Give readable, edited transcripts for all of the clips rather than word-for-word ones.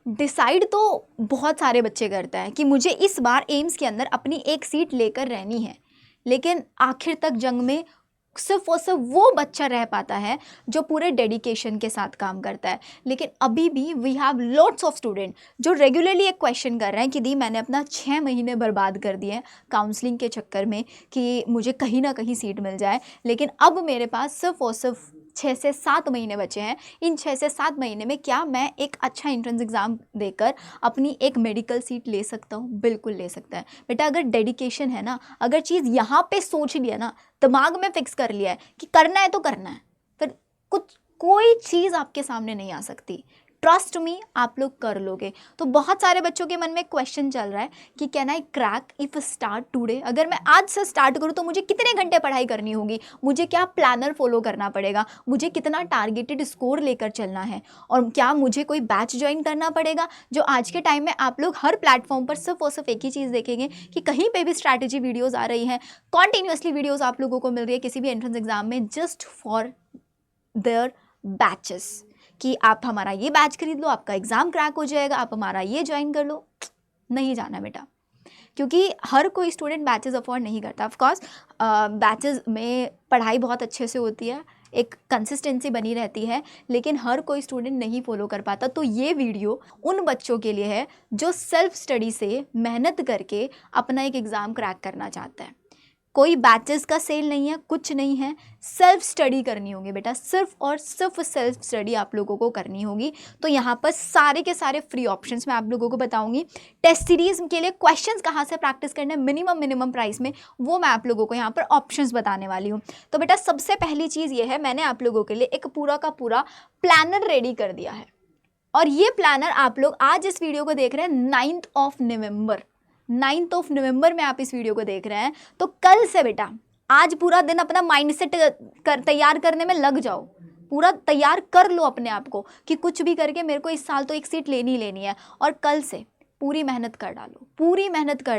Decide तो बहुत सारे बच्चे करते हैं कि मुझे इस बार एम्स के अंदर अपनी एक सीट लेकर रहनी है, लेकिन आखिर तक जंग में सिर्फ और सिर्फ वो बच्चा रह पाता है जो पूरे डेडिकेशन के साथ काम करता है। लेकिन अभी भी we have lots of student जो रेगुलरली एक क्वेश्चन कर रहे हैं कि दी मैंने अपना 6 महीने बर्बाद कर दिए हैं काउंसलिंग के चक्कर में कि मुझे कहीं ना कहीं सीट मिल जाए, लेकिन अब मेरे पास सिर्फ और सिर्फ 6 से 7 महीने बचे हैं। इन 6 से 7 महीने में क्या मैं एक अच्छा एंट्रेंस एग्ज़ाम देकर अपनी एक मेडिकल सीट ले सकता हूँ? बिल्कुल ले सकता है बेटा, अगर डेडिकेशन है ना, अगर चीज़ यहाँ पे सोच लिया ना, दिमाग में फिक्स कर लिया है कि करना है तो करना है, फिर कोई चीज़ आपके सामने नहीं आ सकती। ट्रस्ट मी, आप लोग कर लोगे। तो बहुत सारे बच्चों के मन में क्वेश्चन चल रहा है कि can I crack if start today, अगर मैं आज से स्टार्ट करूँ तो मुझे कितने घंटे पढ़ाई करनी होगी, मुझे क्या प्लानर फॉलो करना पड़ेगा, मुझे कितना टारगेटेड स्कोर लेकर चलना है, और क्या मुझे कोई बैच ज्वाइन करना पड़ेगा। जो आज के टाइम में आप लोग हर प्लेटफॉर्म पर सिर्फ और सिर्फ एक ही चीज़ देखेंगे कि कहीं पर भी स्ट्रैटेजी वीडियोज़ आ रही हैं, कॉन्टीन्यूसली वीडियोज़ आप लोगों को मिल रही है किसी भी एंट्रेंस एग्जाम में, जस्ट फॉर देयर बैचेस कि आप हमारा ये बैच खरीद लो, आपका एग्ज़ाम क्रैक हो जाएगा, आप हमारा ये ज्वाइन कर लो। नहीं जाना बेटा, क्योंकि हर कोई स्टूडेंट बैचेस अफोर्ड नहीं करता। ऑफकोर्स बैचेस में पढ़ाई बहुत अच्छे से होती है, एक कंसिस्टेंसी बनी रहती है, लेकिन हर कोई स्टूडेंट नहीं फॉलो कर पाता। तो ये वीडियो उन बच्चों के लिए है जो सेल्फ स्टडी से मेहनत करके अपना एक एग्ज़ाम क्रैक करना चाहता है। कोई बैचेस का सेल नहीं है, कुछ नहीं है, सेल्फ स्टडी करनी होगी बेटा, सिर्फ और सिर्फ सेल्फ स्टडी आप लोगों को करनी होगी। तो यहाँ पर सारे के सारे फ्री ऑप्शंस मैं आप लोगों को बताऊंगी। टेस्ट सीरीज के लिए क्वेश्चंस कहाँ से प्रैक्टिस करना है मिनिमम प्राइस में, वो मैं आप लोगों को यहाँ पर ऑप्शंस बताने वाली हूँ। तो बेटा सबसे पहली चीज़ ये है, मैंने आप लोगों के लिए एक पूरा का पूरा प्लानर रेडी कर दिया है, और ये प्लानर आप लोग आज इस वीडियो को देख रहे हैं 9th ऑफ नवंबर में आप इस वीडियो को देख रहे हैं। तो कल से बेटा आज पूरा दिन अपना माइंडसेट तैयार करने में लग जाओ, पूरा तैयार कर लो अपने आप को कि कुछ भी करके मेरे को इस साल तो एक सीट लेनी है, और कल से पूरी मेहनत कर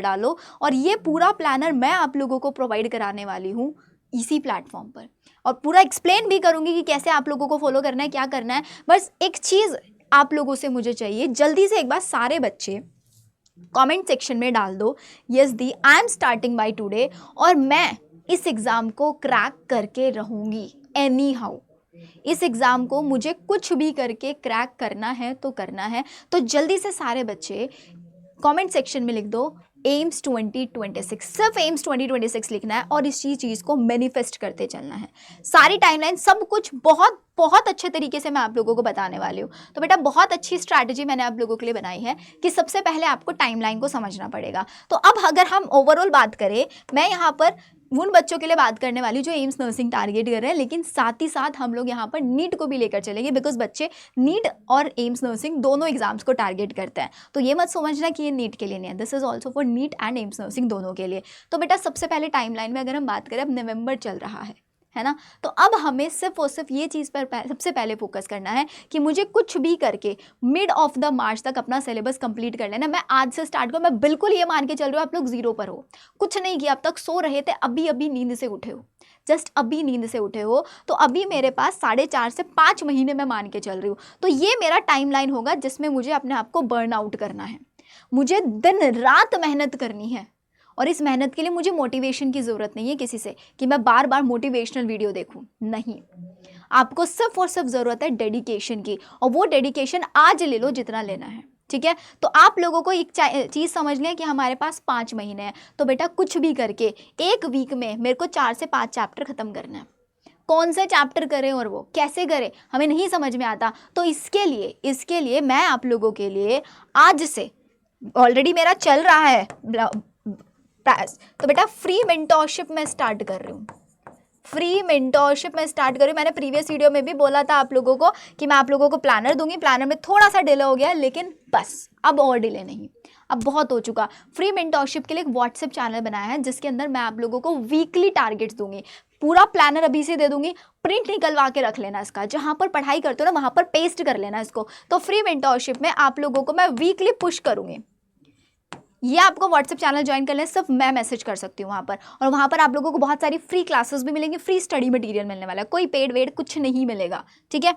डालो। और ये पूरा प्लानर मैं आप लोगों को प्रोवाइड कराने वाली हूँ इसी प्लेटफॉर्म पर, और पूरा एक्सप्लेन भी करूँगी कि कैसे आप लोगों को फॉलो करना है, क्या करना है। बस एक चीज़ आप लोगों से मुझे चाहिए, जल्दी से एक बार सारे बच्चे कमेंट सेक्शन में डाल दो, yes the I am starting by today, और मैं इस एग्ज़ाम को क्रैक करके रहूँगी एनी हाउ। इस एग्ज़ाम को मुझे कुछ भी करके क्रैक करना है तो करना है। तो जल्दी से सारे बच्चे कमेंट सेक्शन में लिख दो एम्स 2026, सिर्फ एम्स 2026 लिखना है, और इस चीज़ को मैनिफेस्ट करते चलना है। सारी टाइमलाइन सब कुछ बहुत बहुत अच्छे तरीके से मैं आप लोगों को बताने वाली हूँ। तो बेटा बहुत अच्छी स्ट्रैटेजी मैंने आप लोगों के लिए बनाई है कि सबसे पहले आपको टाइमलाइन को समझना पड़ेगा। तो अब अगर हम ओवरऑल बात करें, मैं यहाँ पर उन बच्चों के लिए बात करने वाली जो एम्स नर्सिंग टारगेट कर रहे हैं, लेकिन साथ ही साथ हम लोग यहाँ पर नीट को भी लेकर चलेंगे, बिकॉज बच्चे नीट और एम्स नर्सिंग दोनों एग्जाम्स को टारगेट करते हैं। तो ये मत समझना कि ये नीट के लिए नहीं है, this is also for neat and AIIMS nursing दोनों के लिए। तो बेटा सबसे पहले टाइमलाइन में अगर हम बात करें, अब नवंबर चल रहा है ना, तो अब हमें सिर्फ और सिर्फ ये चीज़ पर सबसे पहले फोकस करना है कि मुझे कुछ भी करके मिड ऑफ द मार्च तक अपना सिलेबस कंप्लीट कर लेना। मैं आज से स्टार्ट करूँ, मैं बिल्कुल ये मान के चल रही हूँ आप लोग 0 पर हो, कुछ नहीं किया अब तक, सो रहे थे, अभी नींद से उठे हो, जस्ट अभी नींद से उठे हो, तो अभी मेरे पास 4.5 से 5 महीने मैं मान के चल रही हूँ। तो ये मेरा टाइमलाइन होगा जिसमें मुझे अपने आप को बर्न आउट करना है, मुझे दिन रात मेहनत करनी है। और इस मेहनत के लिए मुझे मोटिवेशन की ज़रूरत नहीं है किसी से कि मैं बार बार मोटिवेशनल वीडियो देखूं, नहीं, आपको सिर्फ और सिर्फ ज़रूरत है डेडिकेशन की, और वो डेडिकेशन आज ले लो जितना लेना है, ठीक है। तो आप लोगों को एक चीज़ समझ लें कि हमारे पास 5 महीने हैं, तो बेटा कुछ भी करके एक वीक में मेरे को 4 से 5 चैप्टर ख़त्म करना है। कौन से चैप्टर करें और वो कैसे करें हमें नहीं समझ में आता। तो इसके लिए मैं आप लोगों के लिए आज से, ऑलरेडी मेरा चल रहा है तो बेटा फ्री मेंटोरशिप में स्टार्ट कर रही हूँ, मैंने प्रीवियस वीडियो में भी बोला था आप लोगों को कि मैं आप लोगों को प्लानर दूंगी, प्लानर में थोड़ा सा डिले हो गया, लेकिन बस अब और डिले नहीं, अब बहुत हो चुका। फ्री मेंटोरशिप के लिए एक व्हाट्सएप चैनल बनाया है जिसके अंदर मैं आप लोगों को वीकली टारगेट्स दूंगी, पूरा प्लानर अभी से दे दूंगी, प्रिंट निकलवा के रख लेना इसका, जहां पर पढ़ाई करते हो ना वहां पर पेस्ट कर लेना इसको। तो फ्री मेंटोरशिप में आप लोगों को मैं वीकली पुश करूंगी, ये आपको व्हाट्सएप चैनल ज्वाइन कर लें, सिर्फ मैं मैसेज कर सकती हूँ वहाँ पर, और वहाँ पर आप लोगों को बहुत सारी फ्री क्लासेस भी मिलेंगी, फ्री स्टडी मटेरियल मिलने वाला है, कोई पेड वेड कुछ नहीं मिलेगा, ठीक है।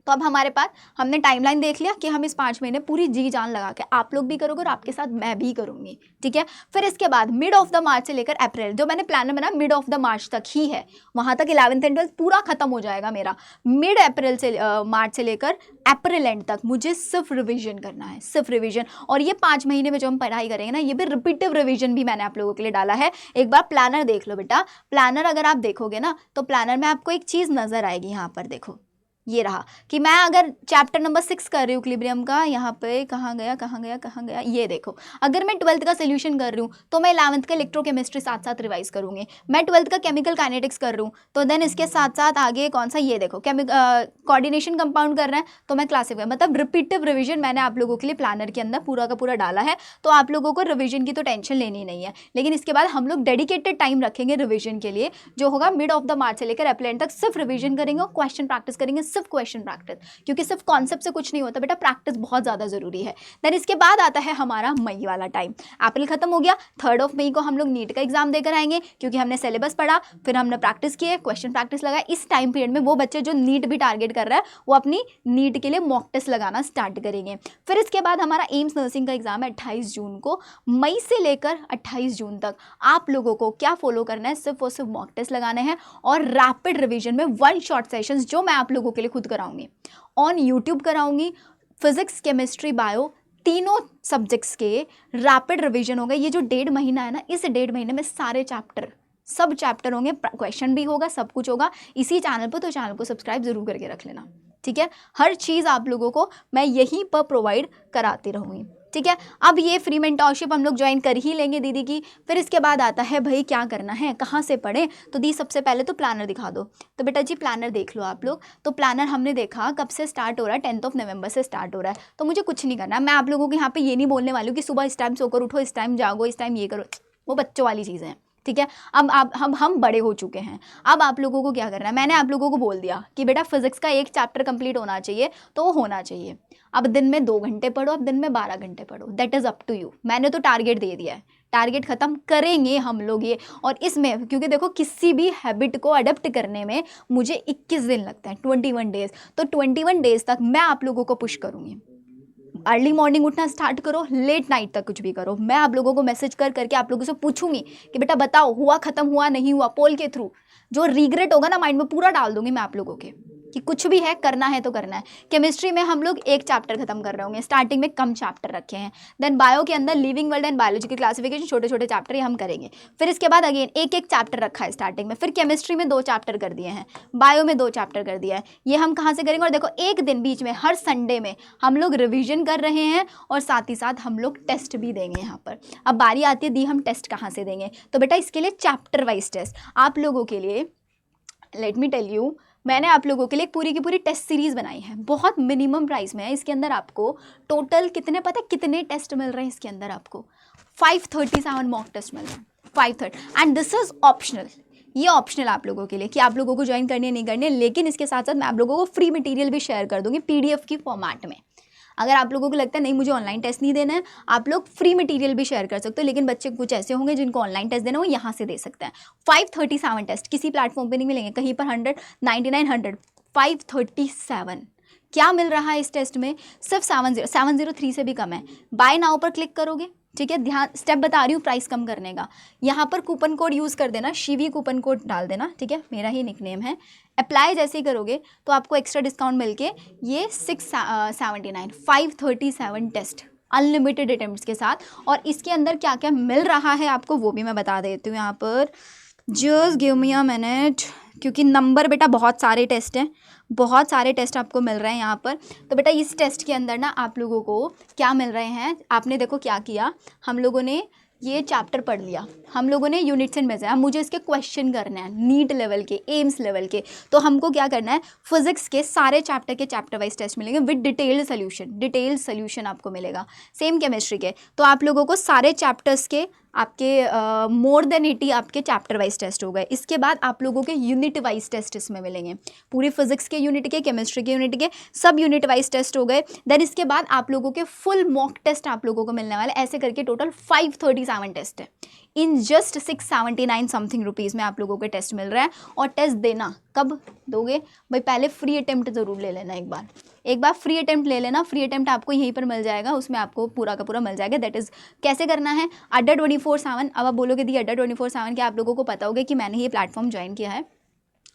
तो अब हमारे पास हमने टाइमलाइन देख लिया कि हम इस 5 महीने पूरी जी जान लगा के, आप लोग भी करोगे और आपके साथ मैं भी करूँगी, ठीक है। फिर इसके बाद मिड ऑफ द मार्च से लेकर अप्रैल, जो मैंने प्लानर बना मिड ऑफ द मार्च तक ही है, वहाँ तक 11th एंड 12th पूरा खत्म हो जाएगा मेरा। मिड अप्रैल से मार्च से लेकर अप्रैल एंड तक मुझे सिर्फ रिविजन करना है, सिर्फ रिविजन। और ये 5 महीने में जो हम पढ़ाई करेंगे ना, ये भी रिपीटिव रिविजन भी मैंने आप लोगों के लिए डाला है। एक बार प्लानर देख लो बेटा, प्लानर अगर आप देखोगे ना तो प्लानर में आपको एक चीज़ नज़र आएगी, यहाँ पर देखो ये रहा कि मैं अगर चैप्टर नंबर 6 कर रही हूँ इक्विलिब्रियम का, यहाँ पे कहाँ गया, ये देखो। अगर मैं 12th का सोल्यूशन कर रही हूँ तो मैं 11th का इलेक्ट्रोकेमिस्ट्री साथ साथ रिवाइज करूँगी। मैं 12th का केमिकल काइनेटिक्स कर रही हूँ तो देन इसके साथ साथ आगे कौन सा, ये देखो कोऑर्डिनेशन कंपाउंड कर रहे हैं तो मैं क्लासिफाई, मतलब रिपीटिव रिविजन मैंने आप लोगों के लिए प्लानर के अंदर पूरा का पूरा डाला है। तो आप लोगों को रिविजन की तो टेंशन लेनी नहीं है। लेकिन इसके बाद हम लोग डेडिकेटेड टाइम रखेंगे रिविजन के लिए, जो होगा मिड ऑफ द मार्च से लेकर अप्रैल तक सिर्फ रिविजन करेंगे और क्वेश्चन प्रैक्टिस करेंगे, सिर्फ क्वेश्चन प्रैक्टिस, क्योंकि सिर्फ कॉन्सेप्ट से कुछ नहीं होता बेटा, प्रैक्टिस बहुत ज़्यादा ज़रूरी है। देन इसके बाद आता है हमारा मई वाला टाइम। अप्रैल खत्म हो गया, 3 मई को हम लोग नीट का एग्जाम देकर आएंगे, क्योंकि हमने सिलेबस पढ़ा, फिर हमने प्रैक्टिस किए, क्वेश्चन प्रैक्टिस लगाया। इस टाइम पीरियड में वो बच्चे जो नीट भी टारगेट कर रहा है वो अपनी नीट के लिए मॉक टेस्ट लगाना स्टार्ट करेंगे। फिर इसके बाद हमारा एम्स नर्सिंग का एग्जाम है 28 जून को। मई से लेकर 28 जून तक आप लोगों को क्या फॉलो करना है, सिर्फ और सिर्फ मॉक टेस्ट लगाने हैं और रैपिड रिविजन में 1 शॉट सेशंस जो मैं आप लोगों के लिए खुद कराऊंगी, ऑन यूट्यूब कराऊंगी। फिजिक्स, केमिस्ट्री, बायो तीनों सब्जेक्ट्स के रैपिड रिवीजन होगा। ये जो 1.5 महीना है ना, इस 1.5 महीने में सारे चैप्टर, सब चैप्टर होंगे, क्वेश्चन भी होगा, सब कुछ होगा इसी चैनल पर। तो चैनल को सब्सक्राइब जरूर करके रख लेना, ठीक है। हर चीज़ आप लोगों को मैं यहीं पर प्रोवाइड कराती रहूँगी, ठीक है। अब ये फ्री मेंटरशिप हम लोग ज्वाइन कर ही लेंगे दीदी की। फिर इसके बाद आता है भाई क्या करना है, कहाँ से पढ़ें। तो दी सबसे पहले तो प्लानर दिखा दो। तो बेटा जी प्लानर देख लो आप लोग। तो प्लानर हमने देखा कब से स्टार्ट हो रहा है, 10 नवंबर से स्टार्ट हो रहा है। तो मुझे कुछ नहीं करना, मैं आप लोगों को यहाँ पे ये नहीं बोलने वाली हूँ कि सुबह इस टाइम सोकर उठो, इस टाइम जागो, इस टाइम ये करो, वो बच्चों वाली चीज़ें हैं, ठीक है। अब आप हम बड़े हो चुके हैं। अब आप लोगों को क्या करना है, मैंने आप लोगों को बोल दिया कि बेटा फिजिक्स का एक चैप्टर कंप्लीट होना चाहिए, तो वो होना चाहिए। अब दिन में 2 घंटे पढ़ो, अब दिन में 12 घंटे पढ़ो, that is up to you. मैंने तो टारगेट दे दिया है, टारगेट ख़त्म करेंगे हम लोग ये। और इसमें क्योंकि देखो किसी भी हैबिट को अडेप्ट करने में मुझे 21 दिन लगता है, 21 डेज़। तो 21 डेज़ तक मैं आप लोगों को पुश करूँगी। अर्ली मॉर्निंग उठना स्टार्ट करो, लेट नाइट तक कुछ भी करो। मैं आप लोगों को मैसेज कर करके आप लोगों से पूछूंगी कि बेटा बताओ हुआ, खत्म हुआ, नहीं हुआ, पोल के थ्रू। जो रिग्रेट होगा ना माइंड में पूरा डाल दूंगी मैं आप लोगों के, कि कुछ भी है करना है तो करना है। केमिस्ट्री में हम लोग एक चैप्टर खत्म कर रहे होंगे, स्टार्टिंग में कम चैप्टर रखे हैं। देन बायो के अंदर लिविंग वर्ल्ड एंड बायोलॉजी की क्लासिफिकेशन, छोटे छोटे चैप्टर ये हम करेंगे। फिर इसके बाद अगेन एक एक चैप्टर रखा है स्टार्टिंग में। फिर केमिस्ट्री में 2 चैप्टर कर दिए हैं, बायो में 2 चैप्टर कर दिया है। ये हम कहाँ से करेंगे, और देखो एक दिन बीच में हर संडे में हम लोग रिविजन कर रहे हैं और साथ ही साथ हम लोग टेस्ट भी देंगे यहाँ पर। अब बारी आती है दी हम टेस्ट कहाँ से देंगे। तो बेटा इसके लिए चैप्टर वाइज टेस्ट आप लोगों के लिए, लेट मी टेल यू, मैंने आप लोगों के लिए पूरी की पूरी टेस्ट सीरीज़ बनाई है, बहुत मिनिमम प्राइस में है। इसके अंदर आपको टोटल कितने पता है कितने टेस्ट मिल रहे हैं इसके अंदर, आपको 537 मॉक टेस्ट मिल रहे हैं, 530। एंड दिस इज़ ऑप्शनल, ये ऑप्शनल आप लोगों के लिए कि आप लोगों को ज्वाइन करनी है नहीं करनी है। लेकिन इसके साथ साथ मैं आप लोगों को फ्री मटेरियल भी शेयर कर दूँगी PDF की फॉर्मेट में। अगर आप लोगों को लगता है नहीं मुझे ऑनलाइन टेस्ट नहीं देना है, आप लोग फ्री मटेरियल भी शेयर कर सकते हो। लेकिन बच्चे कुछ ऐसे होंगे जिनको ऑनलाइन टेस्ट देना, वो यहाँ से दे सकते हैं। 537 टेस्ट किसी प्लेटफॉर्म पे नहीं मिलेंगे, कहीं पर 100, 99, 100, 537 क्या मिल रहा है इस टेस्ट में, सिर्फ 703 से भी कम है। बाय नाउ पर क्लिक करोगे, ठीक है, ध्यान स्टेप बता रही हूँ प्राइस कम करने का। यहाँ पर कूपन कोड यूज़ कर देना, शिवी कूपन कोड डाल देना, ठीक है, मेरा ही निकनेम है। अप्लाई जैसे ही करोगे तो आपको एक्स्ट्रा डिस्काउंट मिलके ये 679 537 टेस्ट अनलिमिटेड अटेम्प्ट्स के साथ। और इसके अंदर क्या क्या मिल रहा है आपको वो भी मैं बता देती हूँ यहाँ पर। Just give me a minute, क्योंकि नंबर बेटा बहुत सारे टेस्ट हैं, बहुत सारे टेस्ट आपको मिल रहे हैं यहाँ पर। तो बेटा इस टेस्ट के अंदर ना आप लोगों को क्या मिल रहे हैं, आपने देखो क्या किया, हम लोगों ने ये चैप्टर पढ़ लिया, हम लोगों ने यूनिट्स एंड मेजर। अब मुझे इसके क्वेश्चन करने हैं नीट लेवल के, एम्स लेवल के। तो हमको क्या करना है, फिजिक्स के सारे चैप्टर के चैप्टर वाइज टेस्ट मिलेंगे विद डिटेल्ड सोल्यूशन आपको मिलेगा। सेम केमिस्ट्री के, तो आप लोगों को सारे चैप्टर्स के आपके मोर देन 80 आपके चैप्टर वाइज टेस्ट हो गए। इसके बाद आप लोगों के यूनिट वाइज टेस्ट इसमें मिलेंगे, पूरी फिजिक्स के यूनिट के, केमिस्ट्री के यूनिट के, सब यूनिट वाइज टेस्ट हो गए। देन इसके बाद आप लोगों के फुल मॉक टेस्ट आप लोगों को मिलने वाले, ऐसे करके टोटल 537 टेस्ट है। इन जस्ट 679 समथिंग रुपीज़ में आप लोगों को टेस्ट मिल रहा है। और टेस्ट देना कब दोगे भाई, पहले फ्री अटेम्प्ट ज़रूर ले लेना, एक बार फ्री अटेम्प्ट ले लेना। फ्री अटेम्प्ट आपको यहीं पर मिल जाएगा, उसमें आपको पूरा का पूरा मिल जाएगा। दैट इज़ कैसे करना है, अड्डा 24/7। अब आप बोलोगे दी अड्डा 24/7 कि आप लोगों को पता होगा कि मैंने ये प्लेटफॉर्म ज्वाइन किया है।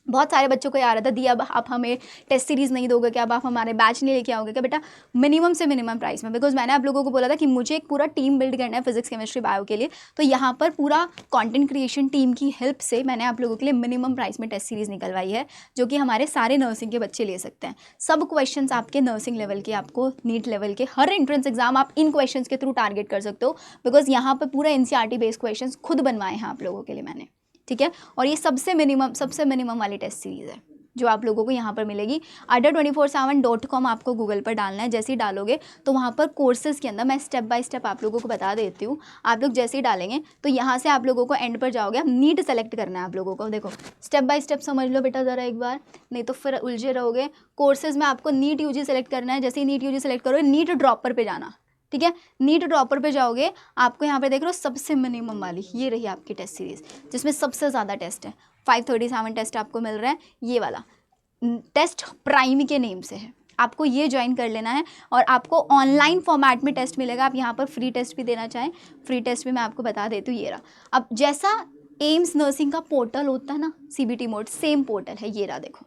बहुत सारे बच्चों को ये आ रहा था दी अब आप हमें टेस्ट सीरीज़ नहीं दोगे क्या, अब आप हमारे बैच नहीं लेके आओगे क्या? बेटा मिनिमम से मिनिमम प्राइस में, बिकॉज मैंने आप लोगों को बोला था कि मुझे एक पूरा टीम बिल्ड करना है फिजिक्स केमिस्ट्री बायो के लिए। तो यहाँ पर पूरा कंटेंट क्रिएशन टीम की हेल्प से मैंने आप लोगों के लिए मिनिमम प्राइस में टेस्ट सीरीज़ निकलवाई है, जो कि हमारे सारे नर्सिंग के बच्चे ले सकते हैं। सब क्वेश्चन आपके नर्सिंग लेवल के, आपको नीट लेवल के, हर एंट्रेंस एग्जाम आप इन क्वेश्चन के थ्रू टारगेट कर सकते हो, बिकॉज यहाँ पर पूरा NCERT बेस्ड क्वेश्चन खुद बनवाए हैं आप लोगों के लिए मैंने, ठीक है। और ये सबसे मिनिमम वाली टेस्ट सीरीज़ है जो आप लोगों को यहाँ पर मिलेगी। adda247.com आपको गूगल पर डालना है। जैसे ही डालोगे तो वहाँ पर कोर्सेज़ के अंदर मैं स्टेप बाय स्टेप आप लोगों को बता देती हूँ। आप लोग जैसे ही डालेंगे तो यहाँ से आप लोगों को एंड पर जाओगे, आप नीट सेलेक्ट करना है आप लोगों को। देखो स्टेप बाय स्टेप समझ लो बेटा ज़रा एक बार, नहीं तो फिर उलझे रहोगे। कोर्सेज़ में आपको नीट UG सेलेक्ट करना है। जैसे ही नीट UG सेलेक्ट करोगे, नीट ड्रॉपर पर जाना, ठीक है। नीट ड्रॉपर पे जाओगे, आपको यहाँ पे देख लो सबसे मिनिमम वाली ये रही आपकी टेस्ट सीरीज़, जिसमें सबसे ज़्यादा टेस्ट है। 537 टेस्ट आपको मिल रहा है। ये वाला टेस्ट प्राइम के नेम से है, आपको ये ज्वाइन कर लेना है। और आपको ऑनलाइन फॉर्मेट में टेस्ट मिलेगा। आप यहाँ पर फ्री टेस्ट भी देना चाहें, फ्री टेस्ट भी मैं आपको बता देती हूँ। ये रहा, अब जैसा एम्स नर्सिंग का पोर्टल होता है ना CBT मोड, सेम पोर्टल है। ये रहा देखो,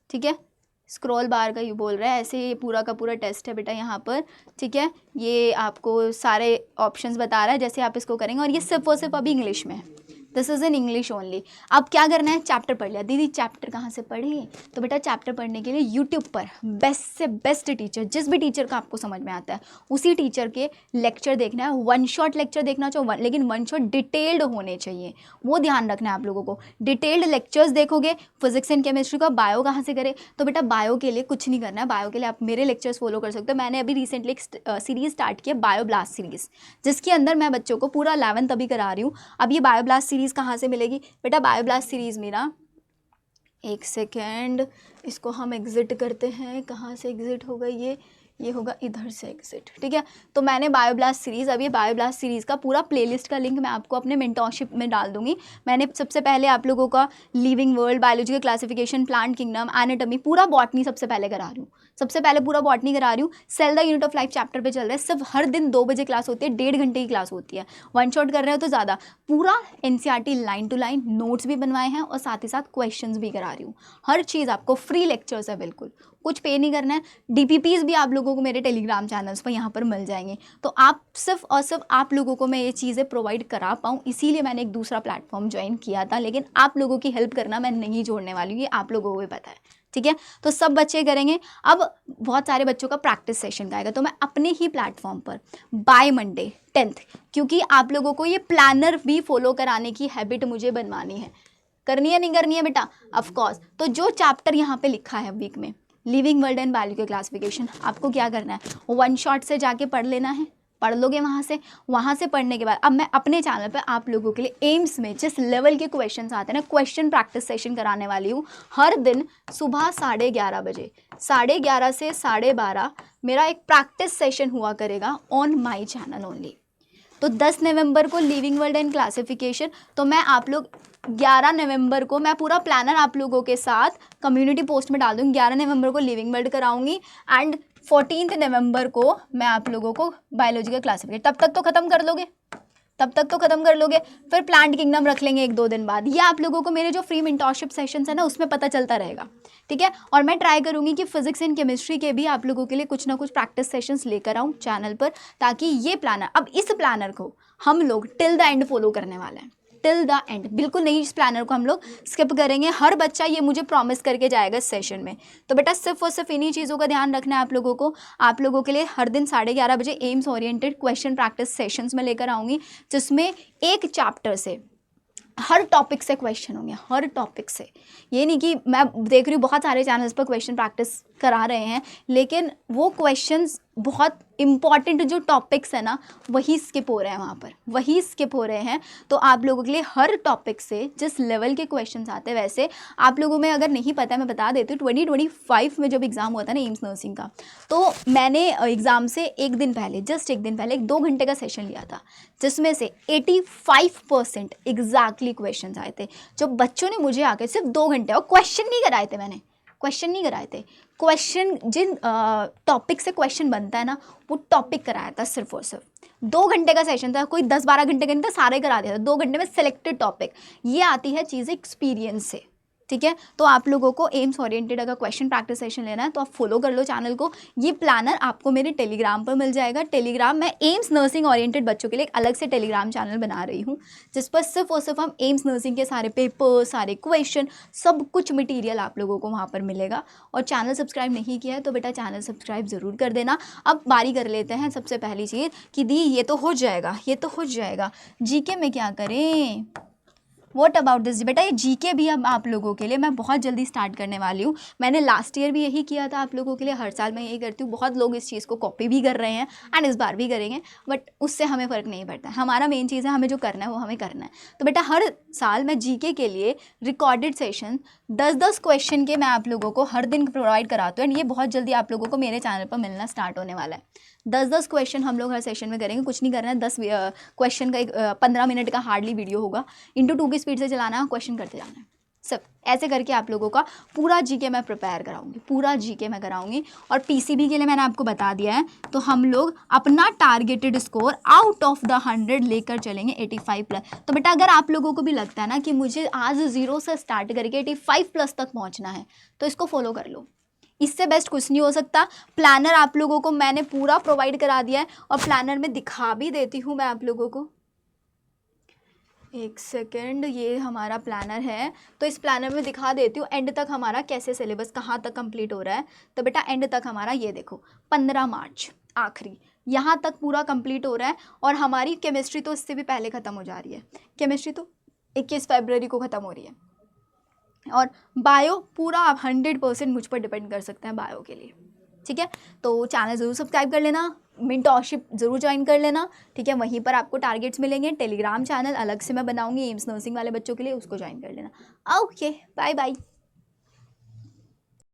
ठीक है। स्क्रॉल बार का ये बोल रहा है, ऐसे ये पूरा का पूरा टेस्ट है बेटा यहाँ पर, ठीक है। ये आपको सारे ऑप्शंस बता रहा है जैसे आप इसको करेंगे। और ये सिर्फ और सिर्फ अभी इंग्लिश में है, this is in English only. अब क्या करना है, चैप्टर पढ़ लिया। दीदी चैप्टर कहाँ से पढ़े, तो बेटा चैप्टर पढ़ने के लिए यूट्यूब पर बेस्ट से बेस्ट टीचर, जिस भी टीचर का आपको समझ में आता है उसी टीचर के लेक्चर देखना है। 1 शॉट लेक्चर देखना चाहिए, लेकिन 1 शॉट डिटेल्ड होने चाहिए, वो ध्यान रखना है आप लोगों को। डिटेल्ड लेक्चर्स देखोगे फिजिक्स एंड केमिस्ट्री का। बायो कहाँ से करें, तो बेटा बायो के लिए कुछ नहीं करना है। बायो के लिए आप मेरे लेक्चर्स फॉलो कर सकते हो। मैंने अभी रिसेंटली एक सीरीज़ स्टार्ट किया, बायो ब्लास्ट सीरीज़, जिसके अंदर मैं बच्चों को पूरा 11th अभी करा रही हूँ। अब ये बायो ब्लास्ट सीरीज़ कहाँ से मिलेगी बेटा, बायो ब्लास्ट सीरीज़ मेरा, एक सेकेंड इसको हम एग्जिट करते हैं। कहाँ से एग्जिट होगा ये होगा इधर से एग्जिट, ठीक है। तो मैंने बायोब्लास्ट सीरीज़, अब ये बायोब्लास्ट सीरीज़ का पूरा प्लेलिस्ट का लिंक मैं आपको अपने मेंटरशिप में डाल दूंगी। मैंने सबसे पहले आप लोगों का लिविंग वर्ल्ड, बायोलॉजी का क्लासिफिकेशन, प्लांट किंगडम, एनाटॉमी, पूरा बॉटनी सबसे पहले करा रही हूँ। पूरा बॉटनी करा रही हूँ। Cell the unit of life chapter पे चल रहा है। सिर्फ हर दिन 2 बजे क्लास होती है, 1.5 घंटे की क्लास होती है। 1 शॉट कर रहे हो तो ज़्यादा। पूरा NCERT line to line notes भी बनवाए हैं और साथ ही साथ क्वेश्चंस भी करा रही हूँ। हर चीज़ आपको फ्री लेक्चर्स है, बिल्कुल कुछ पे नहीं करना है। DPPs भी आप लोगों को मेरे टेलीग्राम चैनल्स पर यहाँ पर मिल जाएंगे। तो आप सिर्फ और सिर्फ आप लोगों को मैं ये चीज़ें प्रोवाइड करा पाऊँ, इसीलिए मैंने एक दूसरा प्लेटफॉर्म ज्वाइन किया था। लेकिन आप लोगों की हेल्प करना मैं नहीं छोड़ने वाली हूँ, ये आप लोगों को भी पता है, ठीक है। तो सब बच्चे करेंगे। अब बहुत सारे बच्चों का प्रैक्टिस सेशन का आएगा, तो मैं अपने ही प्लेटफॉर्म पर बाय मंडे 10th, क्योंकि आप लोगों को ये प्लानर भी फॉलो कराने की हैबिट मुझे बनवानी है। करनी है नहीं करनी है बेटा, ऑफ कोर्स। तो जो चैप्टर यहाँ पे लिखा है वीक में, living world and biological classification, आपको क्या करना है, 1 शॉट से जाके पढ़ लेना है। पढ़ लोगे वहाँ से पढ़ने के बाद अब मैं अपने चैनल पे आप लोगों के लिए एम्स में जिस लेवल के क्वेश्चंस आते हैं ना, क्वेश्चन प्रैक्टिस सेशन कराने वाली हूँ। हर दिन सुबह 11:30 बजे, 11:30 से 12:30 मेरा एक प्रैक्टिस सेशन हुआ करेगा ऑन माई चैनल ओनली। तो 10 नवंबर को लिविंग वर्ल्ड एंड क्लासिफिकेशन, तो मैं आप लोग 11 नवंबर को मैं पूरा प्लानर आप लोगों के साथ कम्युनिटी पोस्ट में डाल दूँगी। 11 नवंबर को लिविंग वर्ल्ड कराऊंगी एंड 14 नवंबर को मैं आप लोगों को बायोलॉजी का क्लासिफिकेशन, तब तक तो ख़त्म कर लोगे। फिर प्लांट किंगडम रख लेंगे 1-2 दिन बाद। ये आप लोगों को मेरे जो फ्री मेंटरशिप सेशंस है ना, उसमें पता चलता रहेगा, ठीक है। और मैं ट्राई करूँगी कि फिजिक्स एंड केमिस्ट्री के भी आप लोगों के लिए कुछ ना कुछ प्रैक्टिस सेशंस लेकर आऊँ चैनल पर, ताकि ये प्लानर, अब इस प्लानर को हम लोग टिल द एंड फॉलो करने वाले हैं, टिल द एंड। बिल्कुल नहीं इस प्लानर को हम लोग स्किप करेंगे। हर बच्चा ये मुझे प्रॉमिस करके जाएगा इस सेशन में। तो बेटा सिर्फ और सिर्फ इन्हीं चीज़ों का ध्यान रखना है आप लोगों को। आप लोगों के लिए हर दिन 11:30 बजे AIIMS oriented question practice sessions में लेकर आऊँगी, जिसमें एक चैप्टर से हर टॉपिक से क्वेश्चन होंगे, हर टॉपिक से। ये नहीं कि मैं देख रही हूँ बहुत सारे चैनल्स पर क्वेश्चन प्रैक्टिस करा रहे हैं, लेकिन वो क्वेश्चंस बहुत इम्पॉर्टेंट जो टॉपिक्स है ना वही स्किप हो रहे हैं, वहाँ पर वही स्किप हो रहे हैं। तो आप लोगों के लिए हर टॉपिक से जिस लेवल के क्वेश्चंस आते हैं, वैसे आप लोगों में अगर नहीं पता है मैं बता देती हूँ, 2025 में जब एग्ज़ाम हुआ था ना एम्स नर्सिंग का, तो मैंने एग्ज़ाम से एक दिन पहले, जस्ट एक दिन पहले, एक 2 घंटे का सेशन लिया था, जिसमें से 85% एग्जैक्टली क्वेश्चन आए थे। जो बच्चों ने मुझे आके सिर्फ 2 घंटे, और क्वेश्चन नहीं कराए थे, मैंने क्वेश्चन नहीं कराए थे, क्वेश्चन जिन टॉपिक से क्वेश्चन बनता है ना वो टॉपिक कराया था सिर्फ और सिर्फ। 2 घंटे का सेशन था, कोई 10-12 घंटे का नहीं था, सारे करा दिया था 2 घंटे में सिलेक्टेड टॉपिक। ये आती है चीज़ें एक्सपीरियंस से, ठीक है। तो आप लोगों को एम्स ओरिएंटेड अगर क्वेश्चन प्रैक्टिस सेशन लेना है तो आप फॉलो कर लो चैनल को। ये प्लानर आपको मेरे टेलीग्राम पर मिल जाएगा। टेलीग्राम, मैं एम्स नर्सिंग ओरिएंटेड बच्चों के लिए एक अलग से टेलीग्राम चैनल बना रही हूँ, जिस पर सिर्फ और सिर्फ हम एम्स नर्सिंग के सारे पेपर, सारे क्वेश्चन, सब कुछ मटीरियल आप लोगों को वहाँ पर मिलेगा। और चैनल सब्सक्राइब नहीं किया है तो बेटा चैनल सब्सक्राइब ज़रूर कर देना। अब बारी कर लेते हैं सबसे पहली चीज़ कि दी ये तो हो जाएगा, ये तो हो जाएगा, जीके में क्या करें, वॉट अबाउट दिस। बेटा ये जीके भी अब आप लोगों के लिए मैं बहुत जल्दी स्टार्ट करने वाली हूँ। मैंने लास्ट ईयर भी यही किया था आप लोगों के लिए, हर साल मैं यही करती हूँ। बहुत लोग इस चीज़ को कॉपी भी कर रहे हैं एंड इस बार भी करेंगे, बट उससे हमें फ़र्क नहीं पड़ता। हमारा मेन चीज़ है, हमें जो करना है वो हमें करना है। तो बेटा हर साल मैं जीके के लिए रिकॉर्डेड सेशन 10-10 क्वेश्चन के मैं आप लोगों को हर दिन प्रोवाइड कराती हूँ, एंड ये बहुत जल्दी आप लोगों को मेरे चैनल पर मिलना स्टार्ट होने वाला है। 10-10 क्वेश्चन हम लोग हर सेशन में करेंगे, कुछ नहीं करना है। 10 क्वेश्चन का एक 15 मिनट का हार्डली वीडियो होगा, × 2 की स्पीड से चलाना है, क्वेश्चन करते जाना है। सब ऐसे करके आप लोगों का पूरा जीके मैं प्रिपेयर कराऊंगी, पूरा जीके मैं कराऊंगी। और पीसीबी के लिए मैंने आपको बता दिया है, तो हम लोग अपना targeted score out of the 100 लेकर चलेंगे 85+। तो बेटा अगर आप लोगों को भी लगता है ना कि मुझे आज 0 से स्टार्ट करके 85+ तक पहुँचना है, तो इसको फॉलो कर लो। इससे बेस्ट कुछ नहीं हो सकता। प्लानर आप लोगों को मैंने पूरा प्रोवाइड करा दिया है, और प्लानर में दिखा भी देती हूँ मैं आप लोगों को। एक सेकेंड, ये हमारा प्लानर है, तो इस प्लानर में दिखा देती हूँ एंड तक हमारा कैसे सिलेबस कहाँ तक कंप्लीट हो रहा है। तो बेटा एंड तक हमारा ये देखो 15 मार्च आखिरी, यहाँ तक पूरा कंप्लीट हो रहा है। और हमारी केमिस्ट्री तो इससे भी पहले ख़त्म हो जा रही है, केमिस्ट्री तो 21 फरवरी को ख़त्म हो रही है। और बायो पूरा आप 100% मुझ पर डिपेंड कर सकते हैं बायो के लिए, ठीक है। तो चैनल ज़रूर सब्सक्राइब कर लेना, मेंटरशिप ज़रूर ज्वाइन कर लेना, ठीक है। वहीं पर आपको टारगेट्स मिलेंगे। टेलीग्राम चैनल अलग से मैं बनाऊंगी एम्स नर्सिंग वाले बच्चों के लिए, उसको ज्वाइन कर लेना। Okay, bye bye.